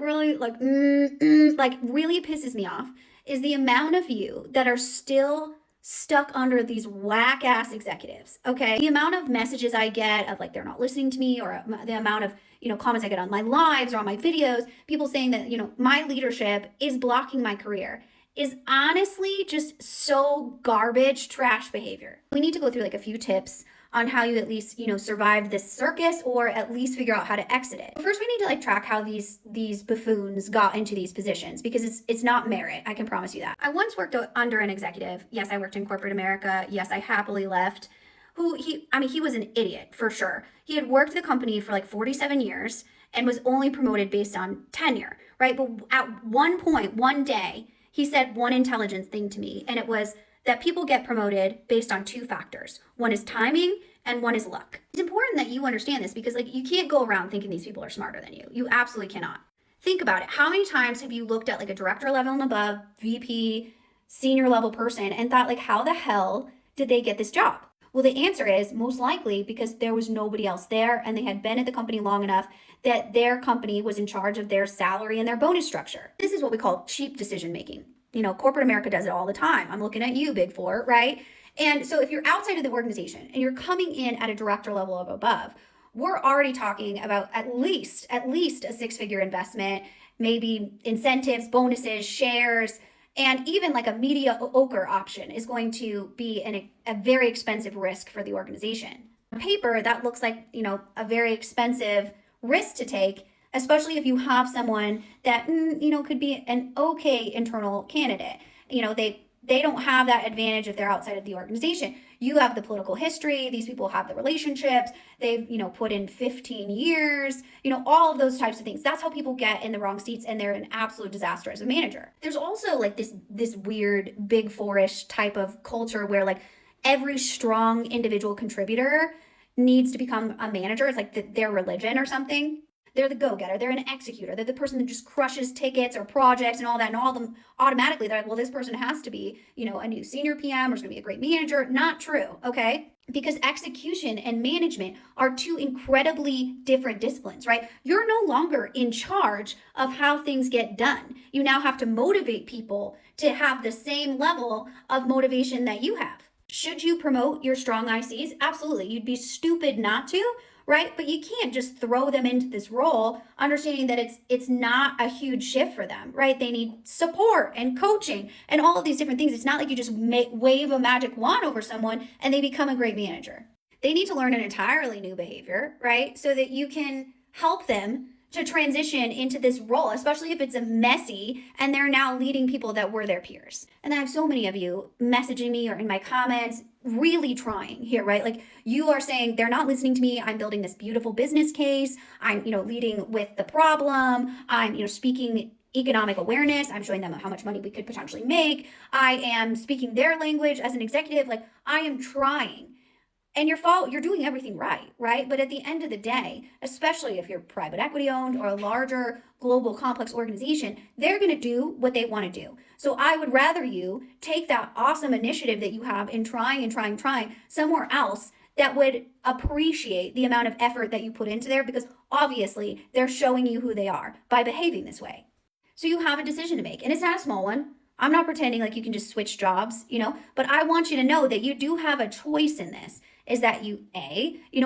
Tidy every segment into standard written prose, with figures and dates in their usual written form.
really like really pisses me off is the amount of you that are still stuck under these whack ass executives. Okay. The amount of messages I get of like they're not listening to me, or the amount of, comments I get on my lives or on my videos, people saying that, my leadership is blocking my career, is honestly just so garbage trash behavior. We need to go through like a few tips on how you at least, survive this circus, or at least figure out how to exit it. First, we need to like track how these buffoons got into these positions, because it's not merit. I can promise you that. I once worked under an executive. Yes, I worked in corporate America. Yes, I happily left. He was an idiot for sure. He had worked the company for like 47 years and was only promoted based on tenure, right? But at one point, one day, he said one intelligent thing to me, and it was that people get promoted based on two factors. One is timing and one is luck. It's important that you understand this, because like you can't go around thinking these people are smarter than you. You absolutely cannot. Think about it. How many times have you looked at like a director level and above, VP, senior level person, and thought like, how the hell did they get this job? Well, the answer is most likely because there was nobody else there, and they had been at the company long enough that their company was in charge of their salary and their bonus structure. This is what we call cheap decision making. Corporate America does it all the time. I'm looking at you, Big Four, right? And so if you're outside of the organization and you're coming in at a director level of above, we're already talking about at least a six-figure investment, maybe incentives, bonuses, shares, and even like a mediocre option is going to be a very expensive risk for the organization. On paper, that looks like, a very expensive risk to take, especially if you have someone that, could be an okay internal candidate. They don't have that advantage if they're outside of the organization. You have the political history. These people have the relationships. They've, put in 15 years, all of those types of things. That's how people get in the wrong seats, and they're an absolute disaster as a manager. There's also like this weird Big Four-ish type of culture where like every strong individual contributor needs to become a manager. It's like their religion or something. They're the go-getter. They're an executor. They're the person that just crushes tickets or projects and all that. And all of them automatically, they're like, well, this person has to be, a new senior PM, or is going to be a great manager. Not true, okay? Because execution and management are two incredibly different disciplines, right? You're no longer in charge of how things get done. You now have to motivate people to have the same level of motivation that you have. Should you promote your strong ICs? Absolutely. You'd be stupid not to. Right? But you can't just throw them into this role, understanding that it's not a huge shift for them, right? They need support and coaching and all of these different things. It's not like you just wave a magic wand over someone and they become a great manager. They need to learn an entirely new behavior, right? So that you can help them to transition into this role, especially if it's a messy and they're now leading people that were their peers. And I have so many of you messaging me or in my comments, really trying here, right? Like you are saying, they're not listening to me. I'm building this beautiful business case. I'm, leading with the problem. I'm, speaking economic awareness. I'm showing them how much money we could potentially make. I am speaking their language as an executive. Like I am trying. And you're doing everything right? But at the end of the day, especially if you're private equity owned or a larger global complex organization, they're going to do what they want to do. So I would rather you take that awesome initiative that you have in trying somewhere else that would appreciate the amount of effort that you put into there, because obviously they're showing you who they are by behaving this way. So you have a decision to make, and it's not a small one. I'm not pretending like you can just switch jobs, but I want you to know that you do have a choice in this. Is that you,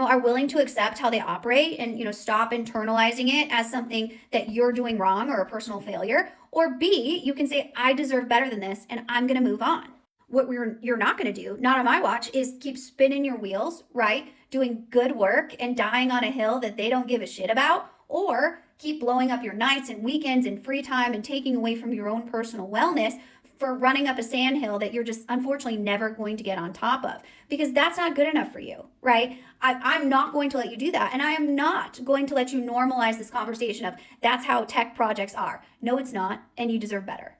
are willing to accept how they operate and, stop internalizing it as something that you're doing wrong or a personal failure. Or B, you can say, I deserve better than this and I'm going to move on. What you're not going to do, not on my watch, is keep spinning your wheels, right? Doing good work and dying on a hill that they don't give a shit about, or keep blowing up your nights and weekends and free time and taking away from your own personal wellness for running up a sandhill that you're just unfortunately never going to get on top of, because that's not good enough for you, right? I'm not going to let you do that. And I am not going to let you normalize this conversation of that's how tech projects are. No, it's not. And you deserve better.